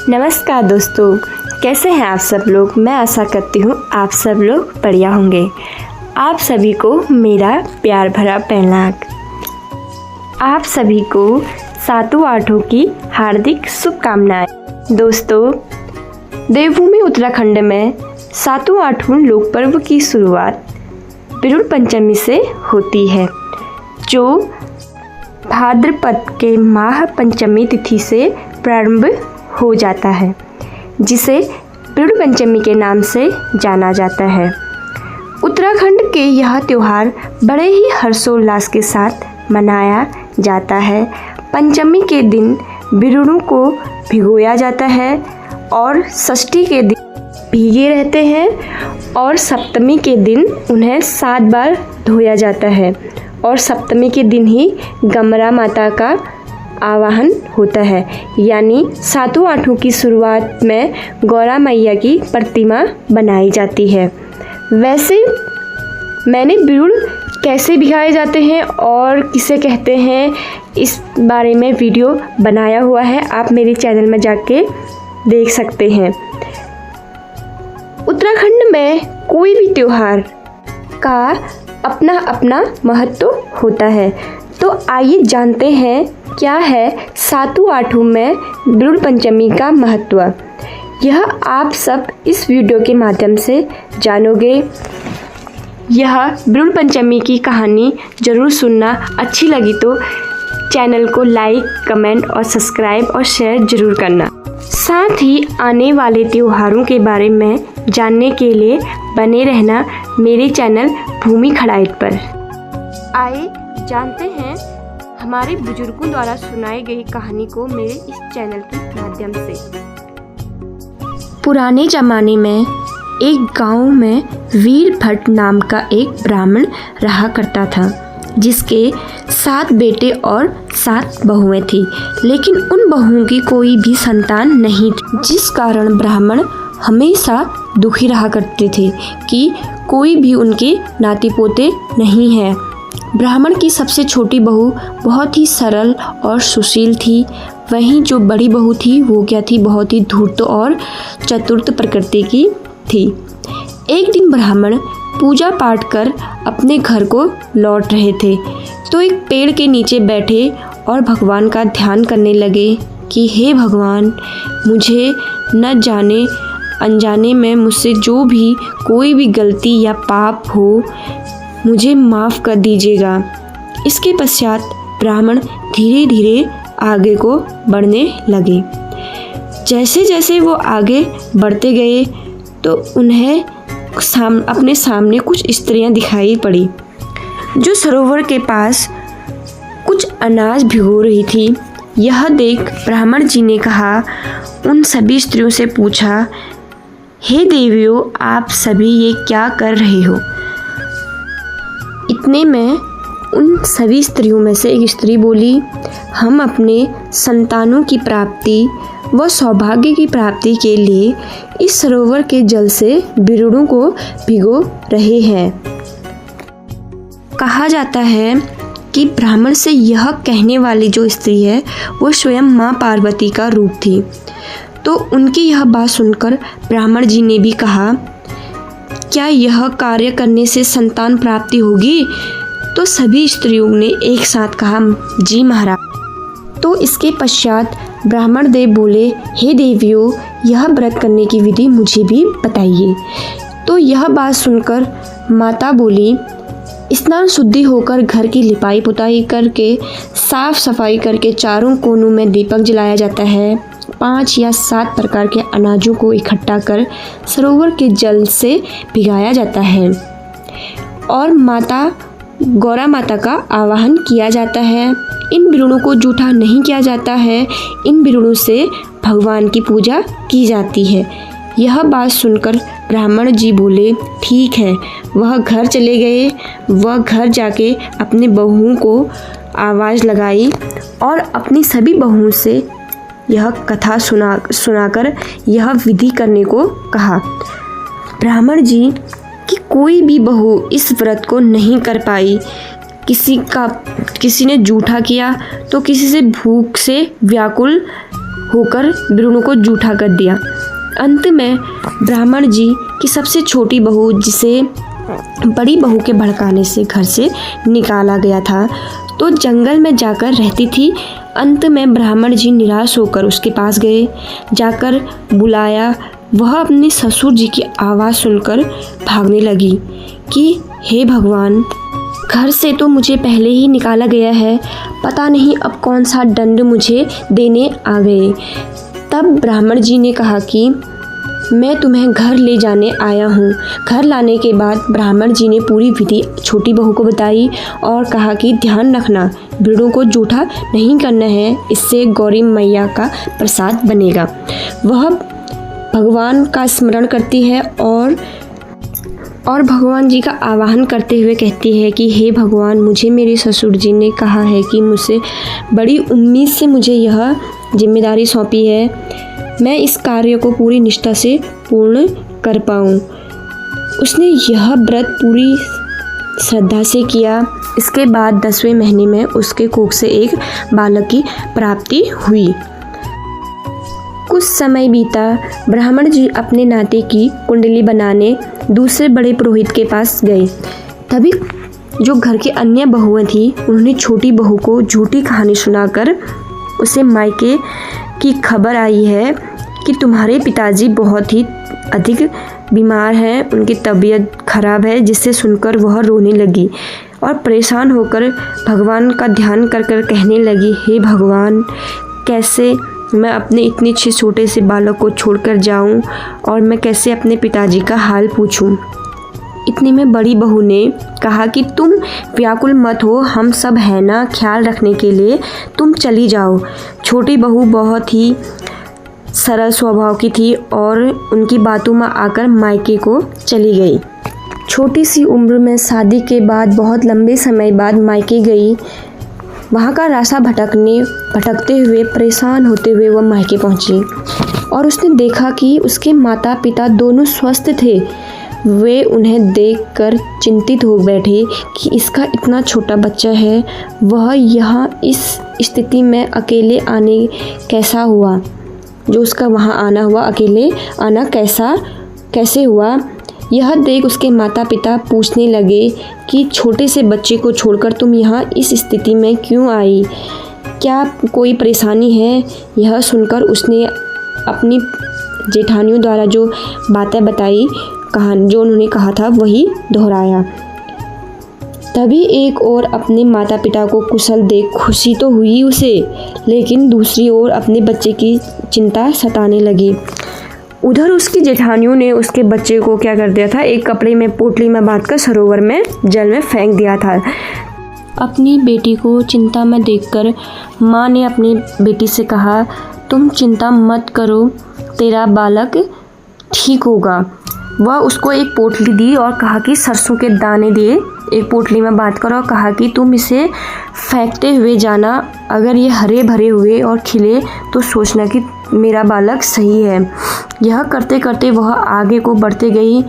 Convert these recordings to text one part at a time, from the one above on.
नमस्कार दोस्तों, कैसे हैं आप सब लोग। मैं आशा करती हूँ आप सब लोग बढ़िया होंगे। आप सभी को मेरा प्यार भरा प्रणाम। आप सभी को सातों आठों की हार्दिक शुभकामनाएं। दोस्तों, देवभूमि उत्तराखंड में सातों आठों लोक पर्व की शुरुआत बिरुल पंचमी से होती है, जो भाद्रपद के माह पंचमी तिथि से प्रारंभ हो जाता है, जिसे बिरुल पंचमी के नाम से जाना जाता है। उत्तराखंड के यह त्यौहार बड़े ही हर्षोल्लास के साथ मनाया जाता है। पंचमी के दिन बिरुलों को भिगोया जाता है और षष्ठी के दिन भीगे रहते हैं और सप्तमी के दिन उन्हें 7 बार धोया जाता है और सप्तमी के दिन ही गमरा माता का आवाहन होता है, यानी सातों आठों की शुरुआत में गौरा मैया की प्रतिमा बनाई जाती है। वैसे मैंने बिरुल कैसे भिगाए जाते हैं और किसे कहते हैं, इस बारे में वीडियो बनाया हुआ है, आप मेरे चैनल में जाके देख सकते हैं। उत्तराखंड में कोई भी त्यौहार का अपना अपना महत्व होता है, तो आइए जानते हैं क्या है सातों आठों में बिरुल पंचमी का महत्व। यह आप सब इस वीडियो के माध्यम से जानोगे। यह बिरुल पंचमी की कहानी ज़रूर सुनना। अच्छी लगी तो चैनल को लाइक, कमेंट और सब्सक्राइब और शेयर ज़रूर करना। साथ ही आने वाले त्योहारों के बारे में जानने के लिए बने रहना मेरे चैनल भूमि खड़ाइट पर। आइए जानते हैं हमारे बुजुर्गों द्वारा सुनाई गई कहानी को मेरे इस चैनल के माध्यम से। पुराने ज़माने में एक गांव में वीर भट्ट नाम का एक ब्राह्मण रहा करता था, जिसके 7 बेटे और 7 बहुएं थी, लेकिन उन बहुओं की कोई भी संतान नहीं थी, जिस कारण ब्राह्मण हमेशा दुखी रहा करते थे कि कोई भी उनके नाती पोते नहीं है। ब्राह्मण की सबसे छोटी बहू बहुत ही सरल और सुशील थी। वहीं जो बड़ी बहू थी वो क्या थी, बहुत ही धूर्त और चतुर प्रकृति की थी। एक दिन ब्राह्मण पूजा पाठ कर अपने घर को लौट रहे थे, तो एक पेड़ के नीचे बैठे और भगवान का ध्यान करने लगे कि हे भगवान, मुझे न जाने अनजाने में मुझसे जो भी कोई भी गलती या पाप हो, मुझे माफ़ कर दीजिएगा। इसके पश्चात ब्राह्मण धीरे धीरे आगे को बढ़ने लगे। जैसे जैसे वो आगे बढ़ते गए तो उन्हें अपने सामने कुछ स्त्रियां दिखाई पड़ी, जो सरोवर के पास कुछ अनाज भिगो रही थी। यह देख ब्राह्मण जी ने कहा, उन सभी स्त्रियों से पूछा, हे देवियों, आप सभी ये क्या कर रहे हो। इतने में उन सभी स्त्रियों में से एक स्त्री बोली, हम अपने संतानों की प्राप्ति व सौभाग्य की प्राप्ति के लिए इस सरोवर के जल से बिरुलों को भिगो रहे हैं। कहा जाता है कि ब्राह्मण से यह कहने वाली जो स्त्री है वो स्वयं माँ पार्वती का रूप थी। तो उनकी यह बात सुनकर ब्राह्मण जी ने भी कहा, क्या यह कार्य करने से संतान प्राप्ति होगी। तो सभी स्त्रियों ने एक साथ कहा, जी महाराज। तो इसके पश्चात ब्राह्मण देव बोले, हे देवियों, यह व्रत करने की विधि मुझे भी बताइए। तो यह बात सुनकर माता बोली, स्नान शुद्धि होकर घर की लिपाई पुताई करके साफ सफाई करके चारों कोनों में दीपक जलाया जाता है। 5 या 7 प्रकार के अनाजों को इकट्ठा कर सरोवर के जल से भिगाया जाता है और माता गौरा माता का आवाहन किया जाता है। इन बिरुलों को जूठा नहीं किया जाता है, इन बिरुलों से भगवान की पूजा की जाती है। यह बात सुनकर ब्राह्मण जी बोले, ठीक है। वह घर चले गए। वह घर जाके अपने बहुओं को आवाज़ लगाई और अपनी सभी बहुओं से यह कथा सुनाकर यह विधि करने को कहा। ब्राह्मण जी कि कोई भी बहू इस व्रत को नहीं कर पाई। किसी ने जूठा किया तो किसी से भूख से व्याकुल होकर ब्रूनो को जूठा कर दिया। अंत में ब्राह्मण जी की सबसे छोटी बहू, जिसे बड़ी बहू के भड़काने से घर से निकाला गया था, तो जंगल में जाकर रहती थी। अंत में ब्राह्मण जी निराश होकर उसके पास गए, जाकर बुलाया। वह अपने ससुर जी की आवाज़ सुनकर भागने लगी कि हे भगवान, घर से तो मुझे पहले ही निकाला गया है, पता नहीं अब कौन सा दंड मुझे देने आ गए। तब ब्राह्मण जी ने कहा कि मैं तुम्हें घर ले जाने आया हूँ। घर लाने के बाद ब्राह्मण जी ने पूरी विधि छोटी बहू को बताई और कहा कि ध्यान रखना, ब्रूनो को जूठा नहीं करना है, इससे गौरी मैया का प्रसाद बनेगा। वह भगवान का स्मरण करती है और भगवान जी का आवाहन करते हुए कहती है कि हे भगवान, मुझे मेरे ससुर जी ने कहा है कि मुझसे बड़ी उम्मीद से मुझे यह जिम्मेदारी सौंपी है, मैं इस कार्य को पूरी निष्ठा से पूर्ण कर पाऊँ। उसने यह व्रत पूरी श्रद्धा से किया। इसके बाद 10वें महीने में उसके कोख से एक बालक की प्राप्ति हुई। कुछ समय बीता। ब्राह्मण जी अपने नाते की कुंडली बनाने दूसरे बड़े पुरोहित के पास गए। तभी जो घर की अन्य बहुएं थी, उन्होंने छोटी बहू को झूठी कहानी सुनाकर उसे मायके की खबर आई है कि तुम्हारे पिताजी बहुत ही अधिक बीमार हैं, उनकी तबीयत खराब है, जिससे सुनकर वह रोने लगी और परेशान होकर भगवान का ध्यान कर कर कहने लगी, हे भगवान, कैसे मैं अपने इतने छोटे से बालक को छोड़कर जाऊं और मैं कैसे अपने पिताजी का हाल पूछूं। इतने में बड़ी बहू ने कहा कि तुम व्याकुल मत हो, हम सब है ना ख्याल रखने के लिए, तुम चली जाओ। छोटी बहू बहुत ही सरल स्वभाव की थी और उनकी बातों में आकर मायके को चली गई। छोटी सी उम्र में शादी के बाद बहुत लंबे समय बाद मायके गई। वहाँ का रास्ता भटकते हुए परेशान होते हुए वह मायके पहुँची और उसने देखा कि उसके माता पिता दोनों स्वस्थ थे। वे उन्हें देखकर चिंतित हो बैठे कि इसका इतना छोटा बच्चा है, वह यहाँ इस स्थिति में अकेले आने कैसा हुआ, जो उसका वहाँ आना हुआ, अकेले आना कैसे हुआ। यह देख उसके माता पिता पूछने लगे कि छोटे से बच्चे को छोड़कर तुम यहाँ इस स्थिति में क्यों आई, क्या कोई परेशानी है। यह सुनकर उसने अपनी जेठानियों द्वारा जो बातें बताई, जो उन्होंने कहा था वही दोहराया। तभी एक ओर अपने माता पिता को कुशल देख खुशी तो हुई उसे, लेकिन दूसरी ओर अपने बच्चे की चिंता सताने लगी। उधर उसकी जेठानियों ने उसके बच्चे को क्या कर दिया था, एक कपड़े में पोटली में बांधकर सरोवर में जल में फेंक दिया था। अपनी बेटी को चिंता में देखकर माँ ने अपनी बेटी से कहा, तुम चिंता मत करो, तेरा बालक ठीक होगा। वह उसको एक पोटली दी और कहा कि सरसों के दाने दिए एक पोटली में बांध कर और कहा कि तुम इसे फेंकते हुए जाना, अगर ये हरे भरे हुए और खिले तो सोचना कि मेरा बालक सही है। यह करते करते वह आगे को बढ़ते गई।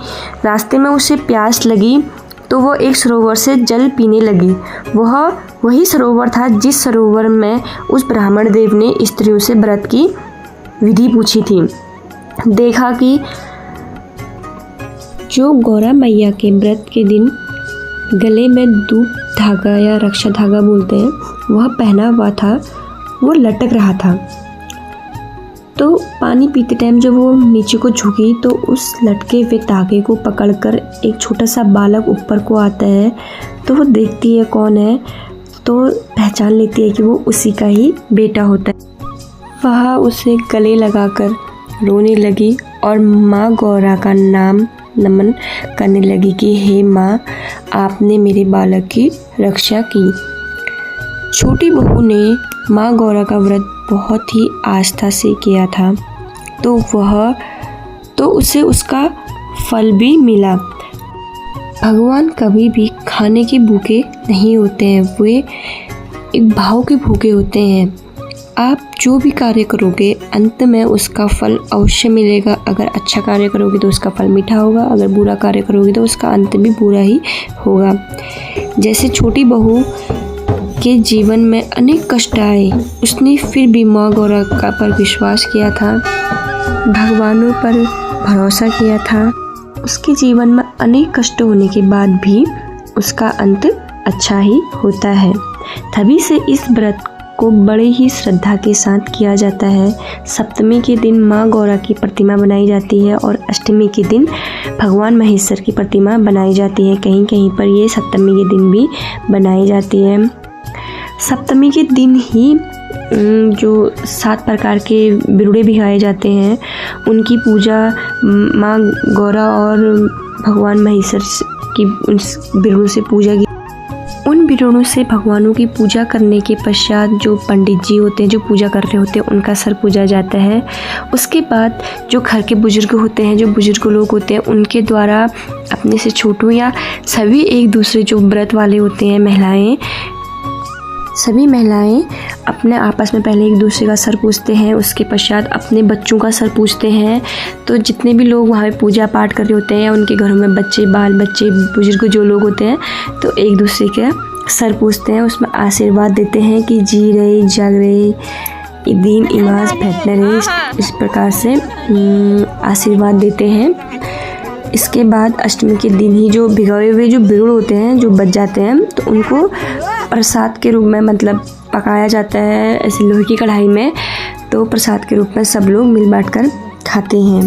रास्ते में उसे प्यास लगी तो वह एक सरोवर से जल पीने लगी। वह वही सरोवर था जिस सरोवर में उस ब्राह्मण देव ने स्त्रियों से व्रत की विधि पूछी थी। देखा कि जो गौरा मैया के व्रत के दिन गले में धूप धागा या रक्षा धागा बोलते हैं, वह पहना हुआ था, वो लटक रहा था। तो पानी पीते टाइम जब वो नीचे को झुकी तो उस लटके हुए धागे को पकड़कर एक छोटा सा बालक ऊपर को आता है। तो वो देखती है कौन है, तो पहचान लेती है कि वो उसी का ही बेटा होता है। वह उसे गले लगाकर रोने लगी और माँ गौरा का नाम नमन करने लगी कि हे माँ, आपने मेरे बालक की रक्षा की। छोटी बहू ने माँ गौरा का व्रत बहुत ही आस्था से किया था, तो उसे उसका फल भी मिला। भगवान कभी भी खाने के भूखे नहीं होते हैं, वे एक भाव के भूखे होते हैं। आप जो भी कार्य करोगे अंत में उसका फल अवश्य मिलेगा। अगर अच्छा कार्य करोगे तो उसका फल मीठा होगा, अगर बुरा कार्य करोगे तो उसका अंत भी बुरा ही होगा। जैसे छोटी बहू के जीवन में अनेक कष्ट आए, उसने फिर भी माँ गौरा का पर विश्वास किया था, भगवानों पर भरोसा किया था। उसके जीवन में अनेक कष्ट होने के बाद भी उसका अंत अच्छा ही होता है। तभी से इस व्रत को बड़े ही श्रद्धा के साथ किया जाता है। सप्तमी के दिन माँ गौरा की प्रतिमा बनाई जाती है और अष्टमी के दिन भगवान महेश्वर की प्रतिमा बनाई जाती है। कहीं कहीं पर ये सप्तमी के दिन भी बनाई जाती है। सप्तमी के दिन ही जो 7 प्रकार के बिरुड़े भिगाए जाते हैं, उनकी पूजा माँ गौरा और भगवान महेश्वर की उस बिरुड़ों से पूजा की। उन बिरुड़ों से भगवानों की पूजा करने के पश्चात जो पंडित जी होते हैं, जो पूजा कर रहे होते हैं, उनका सर पूजा जाता है। उसके बाद जो घर के बुजुर्ग होते हैं, जो बुजुर्ग लोग होते हैं, उनके द्वारा अपने से छोटों या सभी एक दूसरे जो व्रत वाले होते हैं सभी महिलाएं अपने आपस में पहले एक दूसरे का सर पूजते हैं, उसके पश्चात अपने बच्चों का सर पूजते हैं। तो जितने भी लोग वहाँ पे पूजा पाठ कर रहे होते हैं, उनके घरों में बच्चे, बाल बच्चे, बुजुर्ग जो लोग होते हैं, तो एक दूसरे के सर पूजते हैं, उसमें आशीर्वाद देते हैं कि जी रहे, जग रहे, दीन इमाज भेटने रहे, इस प्रकार से आशीर्वाद देते हैं। इसके बाद अष्टमी के दिन ही जो भिगोए हुए जो बिरुड़ होते हैं, जो बच जाते हैं, तो उनको प्रसाद के रूप में मतलब पकाया जाता है ऐसी लोहे की कढ़ाई में। तो प्रसाद के रूप में सब लोग मिल बांट कर खाते हैं।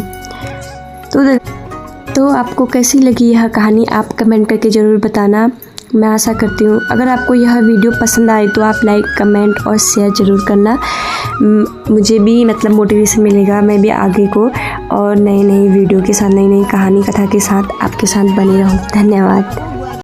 तो आपको कैसी लगी यह कहानी, आप कमेंट करके ज़रूर बताना। मैं आशा करती हूँ अगर आपको यह वीडियो पसंद आए तो आप लाइक, कमेंट और शेयर ज़रूर करना। मुझे भी मतलब मोटिवेशन मिलेगा, मैं भी आगे को और नई वीडियो के साथ, नई कहानी कथा के साथ आपके साथ बनी रहूँ। धन्यवाद।